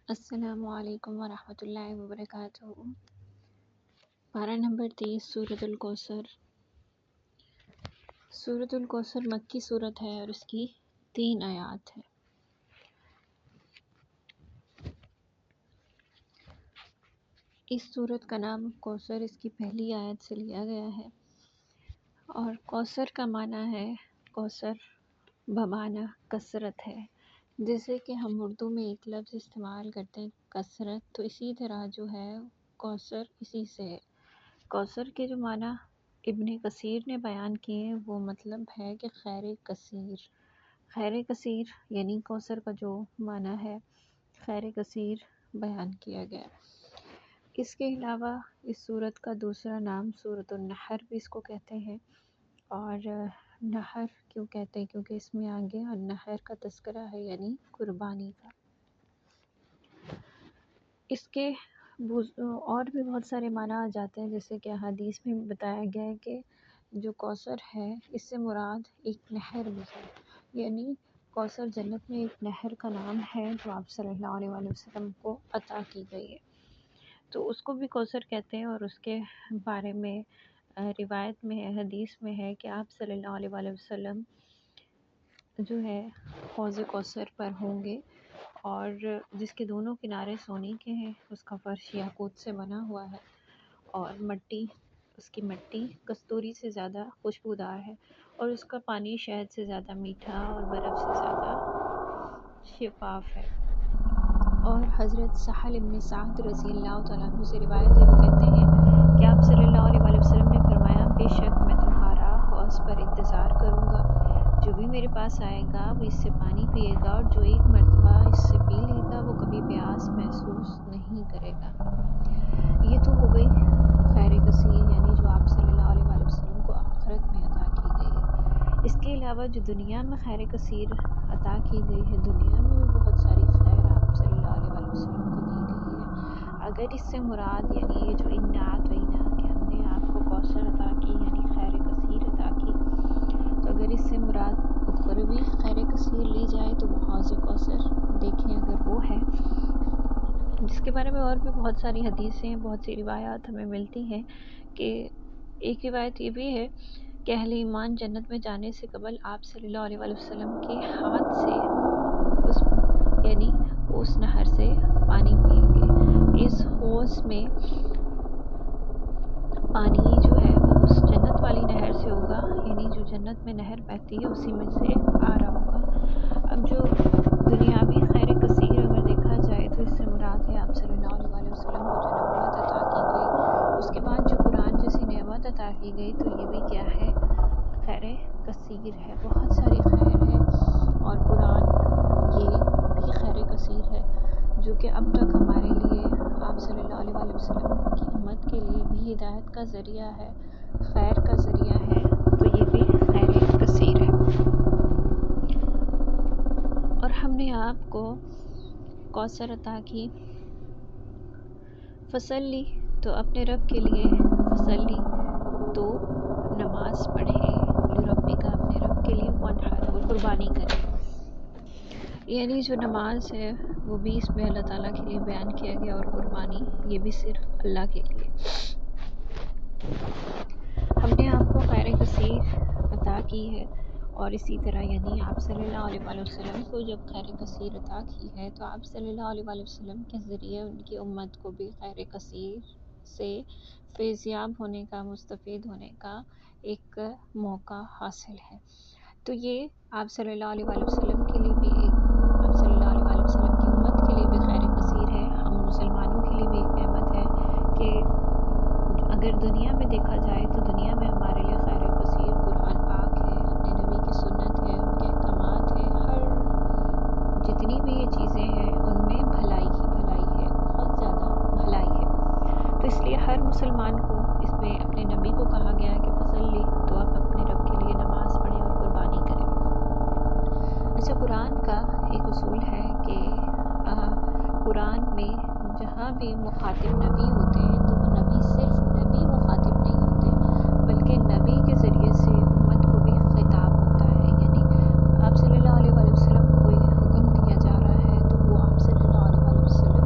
السلام علیکم ورحمۃ اللہ وبرکاتہ۔ پارہ نمبر 30 سورۃ الکوثر۔ سورۃ الکوثر مکی سورت ہے اور اس کی 3 آیات ہیں۔ اس سورت کا نام کوثر اس کی پہلی آیت سے لیا گیا ہے، اور کوثر کا معنی ہے، کوثر بمعنی کثرت ہے۔ جیسے کہ ہم اردو میں ایک لفظ استعمال کرتے ہیں کثرت، تو اسی طرح جو ہے کوثر اسی سے ہے۔ کوثر کے جو معنی ابن کثیر نے بیان کیے ہیں وہ مطلب ہے کہ خیر کثیر۔ خیر کثیر یعنی کوثر کا جو معنی ہے خیر کثیر بیان کیا گیا۔ اس کے علاوہ اس سورت کا دوسرا نام سورۃ النحر بھی اس کو کہتے ہیں، اور نحر کیوں کہتے ہیں کیونکہ اس میں آگے النحر کا تذکرہ ہے یعنی قربانی کا۔ اس کے اور بھی بہت سارے معنی آ جاتے ہیں، جیسے کہ حدیث میں بتایا گیا ہے کہ جو کوثر ہے اس سے مراد ایک نہر بھی ہے، یعنی کوثر جنت میں ایک نہر کا نام ہے جو آپ صلی اللہ علیہ وآلہ وسلم کو عطا کی گئی ہے، تو اس کو بھی کوثر کہتے ہیں۔ اور اس کے بارے میں روایت میں ہے، حدیث میں ہے کہ آپ صلی اللہ علیہ وآلہ وسلم جو ہے حوض کوثر پر ہوں گے، اور جس کے دونوں کنارے سونے کے ہیں، اس کا فرش یاقوت سے بنا ہوا ہے، اور اس کی مٹی کستوری سے زیادہ خوشبودار ہے، اور اس کا پانی شہد سے زیادہ میٹھا اور برف سے زیادہ شفاف ہے۔ اور حضرت سہل بن سعد رضی اللہ تعالیٰ عنہ سے روایت ہے، وہ کہتے ہیں کہ آپ صلی اللہ علیہ وآلہ وسلم نے فرمایا، بے شک میں تمہارا حوض پر انتظار کروں گا، جو بھی میرے پاس آئے گا وہ اس سے پانی پیے گا، اور جو ایک مرتبہ اس سے پی لے گا وہ کبھی پیاس محسوس نہیں کرے گا۔ یہ تو ہو گئی خیر کثیر، یعنی جو آپ صلی اللہ علیہ وآلہ وسلم کو آخرت میں عطا کی گئی ہے۔ اس کے علاوہ جو دنیا میں خیر کثیر عطا کی گئی ہے، دنیا میں بھی بہت ساری خیر آپ صلی اللہ علیہ وآلہ وسلم کو دی گئی ہے۔ اگر اس سے مراد یعنی یہ جو انا اعطیناک کہ ہم نے آپ کو کوثر عطا کی یعنی خیر کثیر عطا کی، تو اگر اس سے مراد اخروی خیر کثیر لی جائے تو وہ حوض کوثر دیکھیں اگر وہ ہے، جس کے بارے میں اور بھی بہت ساری حدیثیں بہت سی روایات ہمیں ملتی ہیں۔ کہ ایک روایت یہ بھی ہے کہ اہل ایمان جنت میں جانے سے قبل آپ صلی اللہ علیہ وآلہ وسلم کے ہاتھ سے یعنی اس نہر سے پانی پئیں گے۔ اس حوض میں پانی جو ہے وہ اس جنت والی نہر سے ہوگا، یعنی جو جنت میں نہر بہتی ہے اسی میں سے آ رہا ہوگا۔ اب جو دنیاوی خیر کثیر اگر دیکھا جائے تو اس سے مراد ہے آپ صلی اللہ علیہ وآلہ وسلم کو جو نبوت عطا کی گئی، اس کے بعد جو قرآن جیسی نعمت عطا کی گئی، تو یہ بھی کیا ہے خیر کثیر ہے، بہت ساری خیر ہے، اور قرآن یہ بھی خیر کثیر ہے جو کہ اب تک ہمارے لیے آپ صلی اللہ علیہ وآلہ وسلم کی امت کے لیے بھی ہدایت کا ذریعہ ہے، خیر کا ذریعہ ہے، تو یہ بھی خیر کثیر ہے۔ اور ہم نے آپ کو کوثر عطا کی، فصلی تو اپنے رب کے لیے، فصلی تو نماز پڑھیں، لربک اپنے رب کے لیے، وانحر اور قربانی کریں، یعنی جو نماز ہے وہ بھی اس میں اللہ تعالیٰ کے لیے بیان کیا گیا، اور قربانی یہ بھی صرف اللہ کے لیے۔ ہم نے آپ کو خیر کثیر عطا کی ہے، اور اسی طرح یعنی آپ صلی اللہ علیہ وآلہ وسلم کو جب خیر کثیر عطا کی ہے تو آپ صلی اللہ علیہ وآلہ وسلم کے ذریعے ان کی امت کو بھی خیر کثیر سے فیضیاب ہونے کا، مستفید ہونے کا ایک موقع حاصل ہے۔ تو یہ آپ صلی اللہ علیہ وآلہ وسلم کے لیے بھی آپ صلی اللہ علیہ وآلہ وسلم کی امت کے لیے بھی خیر کثیر ہے، ہم مسلمانوں کے لیے بھی ایک نعمت ہے کہ اگر دنیا میں دیکھا جائے تو دنیا میں ہمارے لیے خیر کثیر قرآن پاک ہے، اپنے نبی کی سنت ہے، ان کے احکامات ہیں، ہر جتنی بھی یہ چیزیں ہیں ان میں بھلائی ہی بھلائی ہے، بہت زیادہ بھلائی ہے۔ تو اس لیے ہر مسلمان کو اس میں اپنے نبی کو کہا گیا ہے کہ فصلی تو آپ اپنے رب کے لیے نماز پڑھیں اور قربانی کریں۔ اچھا، قرآن کا ایک اصول ہے کہ قرآن میں جہاں بھی مخاطب نبی ہوتے ہیں تو وہ نبی صرف نبی مخاطب نہیں ہوتے، بلکہ نبی کے ذریعے سے امت کو بھی خطاب ہوتا ہے، یعنی آپ صلی اللہ علیہ وآلہ وسلم کو کوئی حکم دیا جا رہا ہے تو وہ آپ صلی اللہ علیہ وآلہ وسلم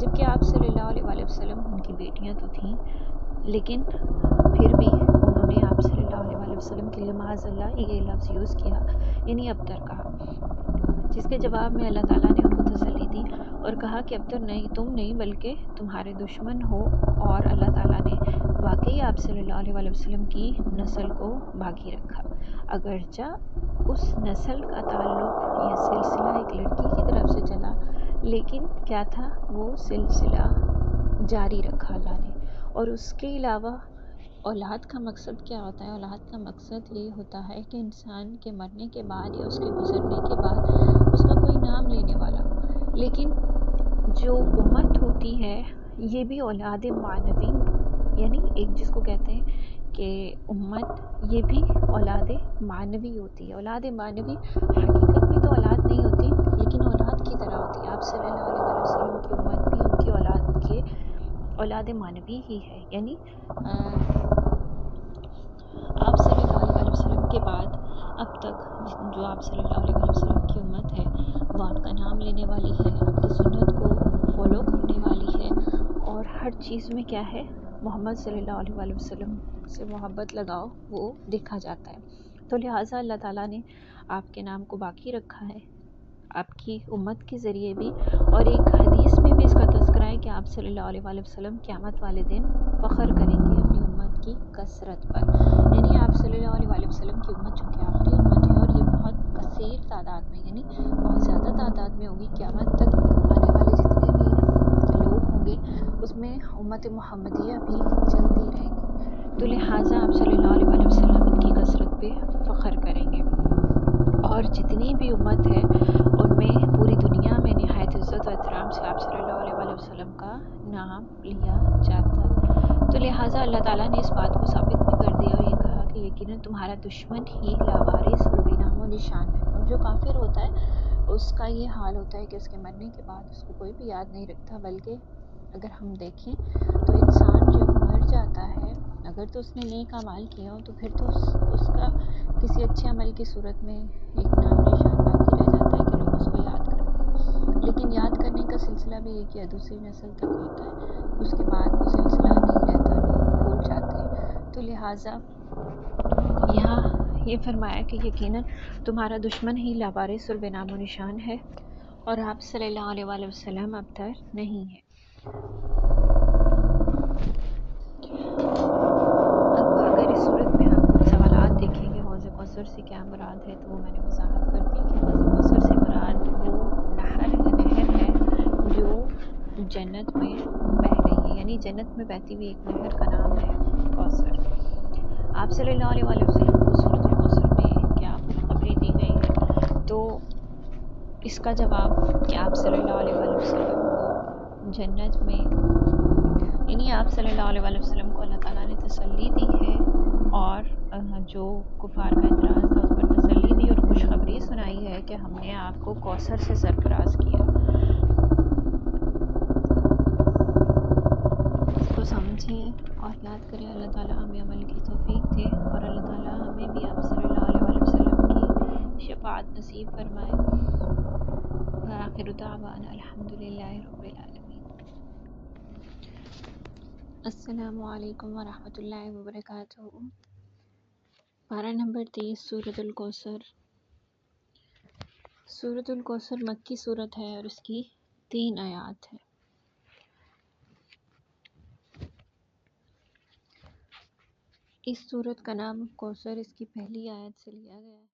جبکہ آپ صلی اللہ علیہ وسلم ان کی بیٹیاں تو تھیں، لیکن پھر بھی انہوں نے آپ صلی اللہ علیہ وسلم کے لیے معاذ اللہ یہ لفظ یوز کیا، یعنی ابتر کہا، جس کے جواب میں اللہ تعالیٰ نے ان کو تسلی دی اور کہا کہ ابتر نہیں، تم نہیں بلکہ تمہارے دشمن ہو، اور اللہ تعالیٰ نے واقعی آپ صلی اللہ علیہ وسلم کی نسل کو باقی رکھا، اگرچہ اس نسل کا تعلق یا سلسلہ ایک لڑکی کی طرف سے چلا، لیکن کیا تھا، وہ سلسلہ جاری رکھا اللہ نے۔ اور اس کے علاوہ اولاد کا مقصد کیا ہوتا ہے؟ اولاد کا مقصد یہ ہوتا ہے کہ انسان کے مرنے کے بعد یا اس کے گزرنے کے بعد اس کا کوئی نام لینے والا ہو۔ لیکن جو امت ہوتی ہے یہ بھی اولاد معنوی، یعنی ایک جس کو کہتے ہیں کہ امت، یہ بھی اولاد معنوی ہوتی ہے۔ اولاد معنوی حقیقت میں تو اولاد نہیں ہوتی، لیکن اولاد کی طرح ہوتی ہے۔ آپ صلی اللہ علیہ وسلم کی امت بھی ان کی اولاد معنوی ہی ہے، یعنی آپ صلی اللہ علیہ وسلم کے بعد اب تک جو آپ صلی اللہ علیہ وسلم کی امت ہے وہ آپ کا نام لینے والی ہے، آپ کی سنت کو فالو کرنے والی ہے، اور ہر چیز میں کیا ہے، محمد صلی اللہ علیہ وسلم سے محبت لگاؤ وہ دیکھا جاتا ہے۔ تو لہٰذا اللہ تعالیٰ نے آپ کے نام کو باقی رکھا ہے آپ کی امت کے ذریعے بھی، اور ایک حدیث میں بھی اس کا تذکرہ ہے کہ آپ صلی اللہ علیہ وسلم قیامت والے دن فخر کریں گے اپنی امت کی کثرت پر، یعنی آپ صلی اللہ علیہ وسلم کی امت چونکہ آخری امت ہے اور یہ بہت کثیر تعداد میں، یعنی بہت زیادہ تعداد میں ہوگی، قیامت تک آنے والے جتنے بھی لوگ ہوں گے اس میں امت محمدیہ بھی چلتی رہے گی، تو لہٰذا آپ صلی اللہ علیہ وسلم ان کی کثرت پہ فخر کریں گے، اور جتنی بھی امت ہے ان میں پوری دنیا میں نہایت عزت و احترام سے آپ صلی اللہ علیہ وسلم کا نام لیا جاتا ہے۔ تو لہٰذا اللہ تعالیٰ نے اس بات کو ثابت بھی کر دیا اور یہ کہا کہ یقیناً تمہارا دشمن ہی لاوارث اور بے نام و نشان ہے۔ اور جو کافر ہوتا ہے اس کا یہ حال ہوتا ہے کہ اس کے مرنے کے بعد اس کو کوئی بھی یاد نہیں رکھتا، بلکہ اگر ہم دیکھیں تو انسان جب مر جاتا ہے، اگر تو اس نے نیک اعمال کیا ہو تو پھر تو اس کا کسی اچھے عمل کی صورت میں ایک نام نشان باقی رہ جاتا ہے کہ لوگ اس کو یاد کرتے ہیں، لیکن یاد کرنے کا سلسلہ بھی ایک یا دوسری نسل تک ہوتا ہے، اس کے بعد وہ سلسلہ نہیں رہتا، لوگ بھول جاتے ہیں۔ تو لہٰذا یہاں یہ فرمایا کہ یقیناً تمہارا دشمن ہی لاوارث اور بے نام و نشان ہے، اور آپ صلی اللہ علیہ وسلم ابتر نہیں ہے۔ اب اگر اس صورت میں ہم کچھ سوالات دیکھیں گے حوض کوثر سے کیا مراد ہے، تو وہ میں نے وضاحت کر دی کہ حوض کوثر سے مراد وہ نہر ہے جو جنت میں بہہ رہی ہے، یعنی جنت میں بہتی ہوئی ایک نہر کا نام ہے کوثر۔ آپ صلی اللہ علیہ وسلم کو سورۃ الکوثر میں کیا خوشخبری دی گئی ہے؟ تو اس کا جواب کہ آپ صلی اللہ علیہ وسلم کو جنت میں، یعنی آپ صلی اللہ علیہ وسلم کو اللہ تعالیٰ نے تسلی دی ہے، اور جو کفار کا اعتراض تھا اس پر تسلی دی اور خوشخبری سنائی ہے کہ ہم نے آپ کو کوثر سے سرفراز کیا۔ اس کو سمجھیں اور یاد کریں، اللہ تعالیٰ ہمیں عمل کی توفیق دے، اور اللہ تعالیٰ ہمیں بھی آپ صلی اللہ علیہ وسلم کی شفاعت نصیب فرمائے۔ وآخر دعوانا الحمدللہ رب العالمین۔ السلام علیکم ورحمۃ اللہ وبرکاتہ۔ پارہ نمبر 30 سورۃ الکوثر۔ سورۃ الکوثر مکی سورت ہے اور اس کی 3 آیات ہیں۔ اس سورت کا نام کوثر اس کی پہلی آیت سے لیا گیا ہے۔